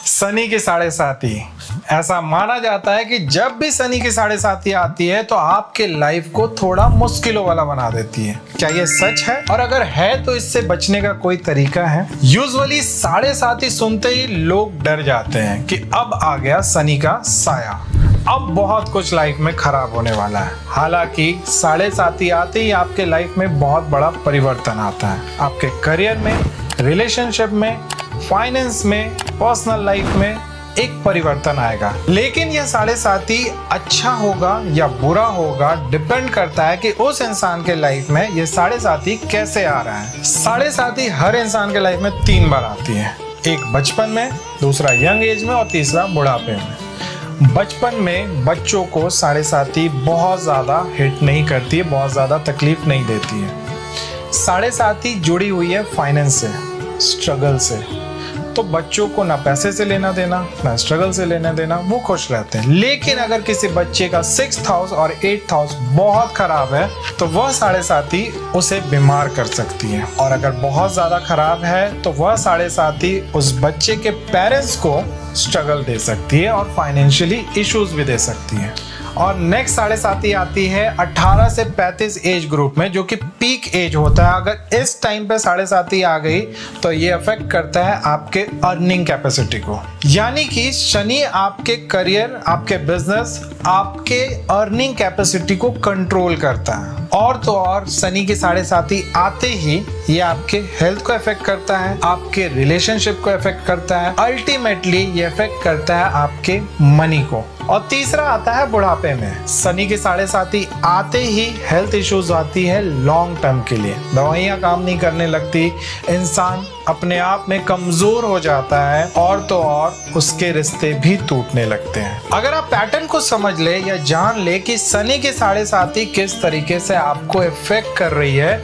शनि की साढ़े साती। ऐसा माना जाता है कि जब भी शनि की साढ़े साती आती है तो आपके लाइफ को थोड़ा मुश्किलों वाला बना देती है। क्या ये सच है? और अगर है तो इससे बचने का कोई तरीका है? यूजुअली साढ़े साती सुनते ही लोग डर जाते हैं कि अब आ गया शनि का साया, अब बहुत कुछ लाइफ में खराब होने वाला है। हालांकि साढ़े साती आते ही आपके लाइफ में बहुत बड़ा परिवर्तन आता है। आपके करियर में, रिलेशनशिप में, फाइनेंस में, पर्सनल लाइफ में एक परिवर्तन आएगा। लेकिन यह साढ़े साती अच्छा होगा या बुरा होगा डिपेंड करता है कि उस इंसान के लाइफ में यह साढ़े साती कैसे आ रहा है। साढ़े साती हर इंसान के लाइफ में 3 बार आती है, एक बचपन में, दूसरा यंग एज में और तीसरा बुढ़ापे में। बचपन में बच्चों को साढ़े साती बहुत ज़्यादा हिट नहीं करती है, बहुत ज़्यादा तकलीफ नहीं देती है। साढ़े साती जुड़ी हुई है फाइनेंस से, स्ट्रगल से, तो बच्चों को ना पैसे से लेना देना, ना स्ट्रगल से लेना देना, वो खुश रहते हैं। लेकिन अगर किसी बच्चे का 6th हाउस और 8th हाउस बहुत खराब है तो वह साढ़े साती उसे बीमार कर सकती है। और अगर बहुत ज़्यादा खराब है तो वह साढ़े साती उस बच्चे के पेरेंट्स को स्ट्रगल दे सकती है और फाइनेंशियली इश्यूज भी दे सकती है। और नेक्स्ट साढ़े साती आती है 18 से 35 एज ग्रुप में, जो कि पीक एज होता है। अगर इस टाइम पे साढ़े साती आ गई तो ये अफेक्ट करता है आपके अर्निंग कैपेसिटी को। यानी कि शनि आपके करियर, आपके बिजनेस, आपके अर्निंग कैपेसिटी को कंट्रोल करता है। और तो और शनि की साढ़े साती आते ही ये आपके हेल्थ को अफेक्ट करता है, आपके रिलेशनशिप को अफेक्ट करता है, अल्टीमेटली ये अफेक्ट करता है आपके मनी को। और तीसरा आता है बुढ़ापे में। शनि की साढ़े साती आते ही हेल्थ इश्यूज आती है लॉन्ग टर्म के लिए, दवाइयाँ काम नहीं करने लगती, इंसान अपने आप में कमजोर हो जाता है और तो और उसके रिश्ते भी टूटने लगते हैं। अगर आप पैटर्न को समझ ले या जान ले कि शनि की साढ़े साती किस तरीके से आपको इफेक्ट कर रही है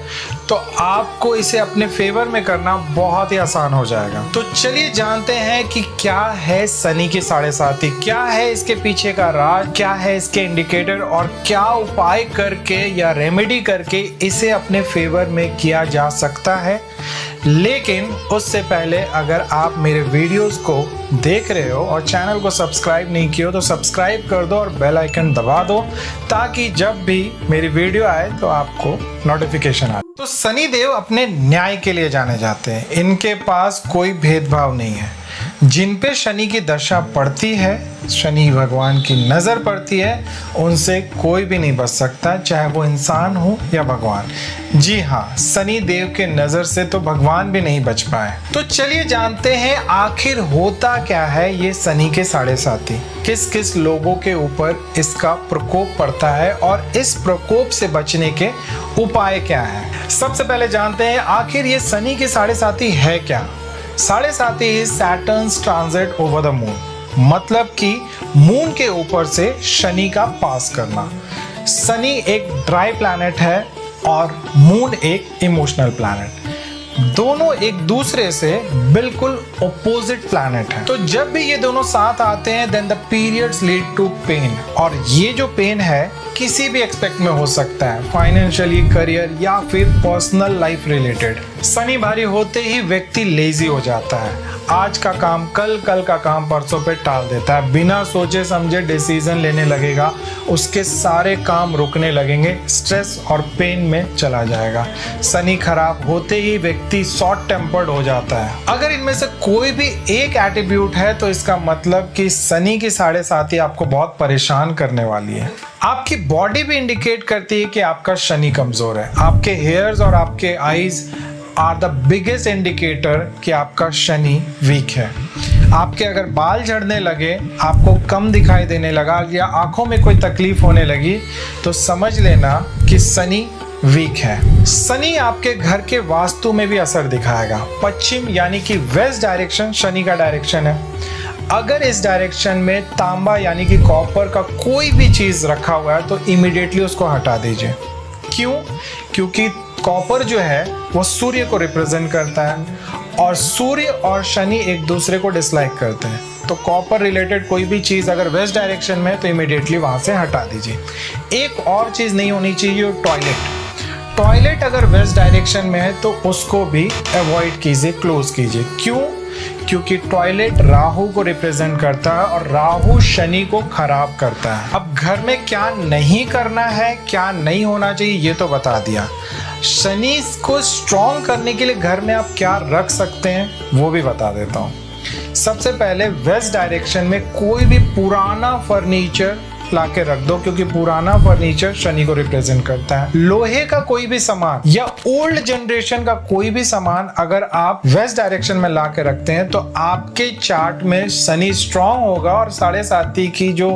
तो आपको इसे अपने फेवर में करना बहुत ही आसान हो जाएगा। तो चलिए जानते हैं कि क्या है शनि की साढ़े साती, क्या है इसके पीछे का राज, क्या है इसके इंडिकेटर और क्या उपाय करके या रेमेडी करके इसे अपने फेवर में किया जा सकता है। लेकिन उससे पहले अगर आप मेरे वीडियोस को देख रहे हो और चैनल को सब्सक्राइब नहीं किया हो तो सब्सक्राइब कर दो और बेल आइकन दबा दो, ताकि जब भी मेरी वीडियो आए तो आपको नोटिफिकेशन आए। तो शनि देव अपने न्याय के लिए जाने जाते हैं, इनके पास कोई भेदभाव नहीं है। जिन पे शनि की दशा पड़ती है, शनि भगवान की नज़र पड़ती है, उनसे कोई भी नहीं बच सकता, चाहे वो इंसान हो या भगवान। जी हाँ, शनि देव के नज़र से तो भगवान भी नहीं बच पाए। तो चलिए जानते हैं आखिर होता क्या है ये शनि के साढ़े साती, किस किस लोगों के ऊपर इसका प्रकोप पड़ता है और इस प्रकोप से बचने के उपाय क्या है। सबसे पहले जानते हैं आखिर ये शनि की साढ़े साती है क्या। साढ़े साती is Saturn's transit over the moon, मतलब कि मून के ऊपर से शनि का पास करना। शनि एक ड्राई प्लैनेट है और मून एक इमोशनल प्लैनेट, दोनों एक दूसरे से बिल्कुल ऑपोजिट प्लैनेट है। तो जब भी ये दोनों साथ आते हैं then the periods lead to pain, और ये जो पेन है किसी भी एक्सपेक्ट में हो सकता है, फाइनेंशियली, करियर या फिर पर्सनल लाइफ रिलेटेड। शनि भारी होते ही व्यक्ति लेजी हो जाता है, आज का काम कल, कल का काम परसों पे टाल देता है, बिना सोचे समझे डिसीजन लेने लगेगा, उसके सारे काम रुकने लगेंगे, स्ट्रेस और पेन में चला जाएगा। शनि खराब होते ही व्यक्ति शॉर्ट टेम्पर्ड हो जाता है। अगर इनमें से कोई भी एक एट्रीब्यूट है तो इसका मतलब कि शनि की साढ़े साती आपको बहुत परेशान करने वाली है। आपकी बॉडी भी इंडिकेट करती है कि आपका शनि कमजोर है। आपके हेयर्स और आपके eyes are the biggest indicator कि आपका शनि वीक है। आपके अगर बाल झड़ने लगे, आपको कम दिखाई देने लगा या आंखों में कोई तकलीफ होने लगी तो समझ लेना कि शनि वीक है। शनि आपके घर के वास्तु में भी असर दिखाएगा। पश्चिम यानी कि वेस्ट डायरेक्शन शनि का डायरेक्शन है। अगर इस डायरेक्शन में तांबा यानी कि कॉपर का कोई भी चीज रखा हुआ है तो इमीडिएटली उसको हटा दीजिए। क्यों? क्योंकि कॉपर जो है वो सूर्य को रिप्रेजेंट करता है और सूर्य और शनि एक दूसरे को डिसलाइक करते हैं। तो कॉपर रिलेटेड कोई भी चीज़ अगर वेस्ट डायरेक्शन में है तो इमीडिएटली वहाँ से हटा दीजिए। एक और चीज़ नहीं होनी चाहिए, टॉयलेट अगर वेस्ट डायरेक्शन में है तो उसको भी अवॉइड कीजिए, क्लोज कीजिए। क्यों? क्योंकि टॉयलेट राहु को रिप्रेजेंट करता है और राहु शनि को खराब करता है। अब घर में क्या नहीं करना है, क्या नहीं होना चाहिए, ये तो बता दिया। शनि को स्ट्रॉन्ग करने के लिए घर में आप क्या रख सकते हैं वो भी बता देता हूँ। सबसे पहले वेस्ट डायरेक्शन में कोई भी पुराना फर्नीचर लाके रख दो, क्योंकि पुराना फर्नीचर शनि को रिप्रेजेंट करता है। लोहे का कोई भी सामान या ओल्ड जनरेशन का कोई भी सामान अगर आप वेस्ट डायरेक्शन में लाके रखते हैं तो आपके चार्ट में शनि स्ट्रांग होगा और 7.5 की जो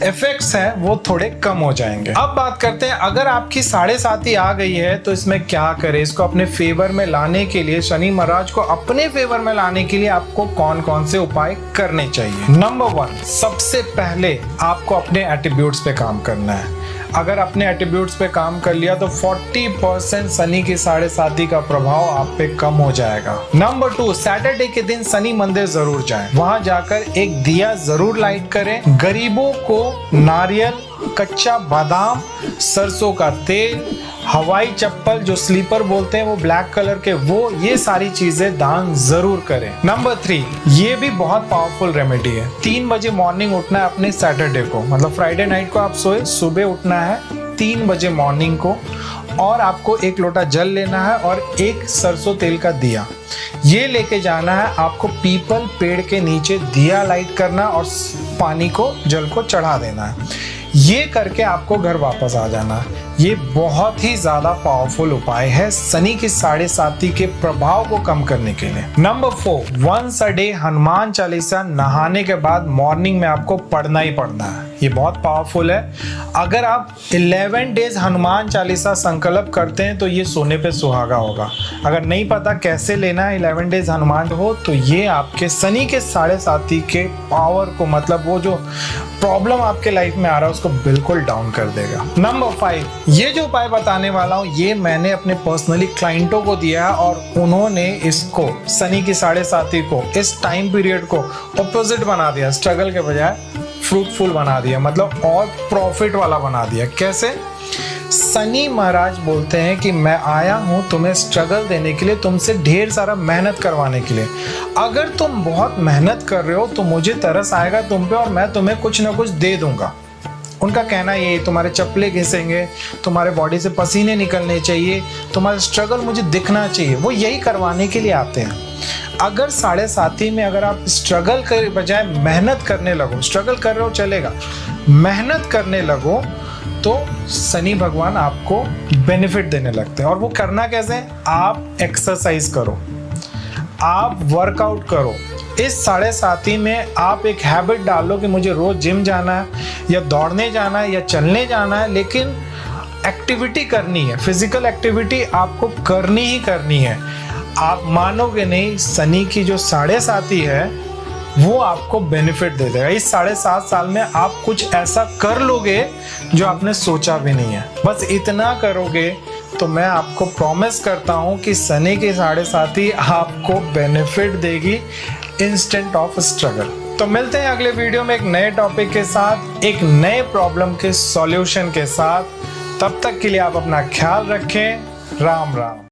इफेक्ट्स हैं वो थोड़े कम हो जाएंगे। अब बात करते हैं, अगर आपकी 7.5 आ गई है तो इसमें क्या करें। इसको अपने फेवर में लाने के लिए, शनि महाराज को अपने फेवर में लाने के लिए आपको कौन कौन से उपाय करने चाहिए। नंबर 1, सबसे पहले आपको अपने एट्रीब्यूट्स पे काम करना है। अगर अपने एट्रीब्यूट्स पे काम कर लिया तो 40% शनि की 7.5 का प्रभाव आप पे कम हो जाएगा। नंबर 2, सैटरडे के दिन शनि मंदिर जरूर जाएं। वहां जाकर एक दिया जरूर लाइट करें। गरीबों को नारियल, कच्चा बादाम, सरसों का तेल, हवाई चप्पल जो स्लीपर बोलते हैं वो ब्लैक कलर के, वो ये सारी चीजें दान जरूर करें। नंबर 3, ये भी बहुत पावरफुल रेमेडी है। 3 बजे मॉर्निंग उठना है अपने सैटरडे को, मतलब फ्राइडे नाइट को आप सोए, सुबह उठना है 3 बजे मॉर्निंग को और आपको 1 लोटा जल लेना है और 1 सरसों तेल का दिया ये लेके जाना है। आपको पीपल पेड़ के नीचे दिया लाइट करना और पानी को, जल को चढ़ा देना है। ये करके आपको घर वापस आ जाना है। ये बहुत ही ज्यादा पावरफुल उपाय है शनि की 7.5 के प्रभाव को कम करने के लिए। Number 4, once a day Hanuman Chalisa नहाने के बाद मॉर्निंग में आपको पढ़ना ही पढ़ना है। ये बहुत पावरफुल है। अगर आप 11 डेज हनुमान चालीसा संकल्प करते हैं तो ये सोने पे सुहागा होगा। अगर नहीं पता कैसे लेना है 11 डेज हनुमान हो तो ये आपके शनि के 7.5 के पावर को, मतलब वो जो प्रॉब्लम आपके लाइफ में आ रहा है उसको बिल्कुल डाउन कर देगा। नंबर 5, ये जो उपाय बताने वाला हूँ ये मैंने अपने पर्सनली क्लाइंटों को दिया है और उन्होंने इसको शनि की 7.5 को, इस टाइम पीरियड को ऑपोजिट बना दिया। स्ट्रगल के बजाय फ्रूटफुल बना दिया, मतलब और प्रॉफिट वाला बना दिया। कैसे? शनि महाराज बोलते हैं कि मैं आया हूं तुम्हें स्ट्रगल देने के लिए, तुमसे ढेर सारा मेहनत करवाने के लिए। अगर तुम बहुत मेहनत कर रहे हो तो मुझे तरस आएगा तुम पे और मैं तुम्हें कुछ ना कुछ दे दूंगा। उनका कहना ये, तुम्हारे चप्पले घिसेंगे, तुम्हारे बॉडी से पसीने निकलने चाहिए, तुम्हारा स्ट्रगल मुझे दिखना चाहिए। वो यही करवाने के लिए आते हैं। अगर 7.5 में अगर आप स्ट्रगल के बजाय मेहनत करने लगो, स्ट्रगल कर रहे हो चलेगा, मेहनत करने लगो तो शनि भगवान आपको बेनिफिट देने लगते हैं। और वो करना कैसे? आप एक्सरसाइज करो, आप वर्कआउट करो। इस 7.5 में आप एक हैबिट डालो कि मुझे रोज जिम जाना है या दौड़ने जाना है या चलने जाना है, लेकिन एक्टिविटी करनी है, फिजिकल एक्टिविटी आपको करनी ही करनी है। आप मानोगे नहीं, शनि की जो 7.5 है वो आपको बेनिफिट दे देगा। इस 7.5 साल में आप कुछ ऐसा कर लोगे जो आपने सोचा भी नहीं है। बस इतना करोगे तो मैं आपको प्रॉमिस करता हूं कि शनि की 7.5 आपको बेनिफिट देगी इंस्टेंट ऑफ स्ट्रगल। तो मिलते हैं अगले वीडियो में एक नए टॉपिक के साथ, एक नए प्रॉब्लम के सॉल्यूशन के साथ। तब तक के लिए आप अपना ख्याल रखें। राम राम।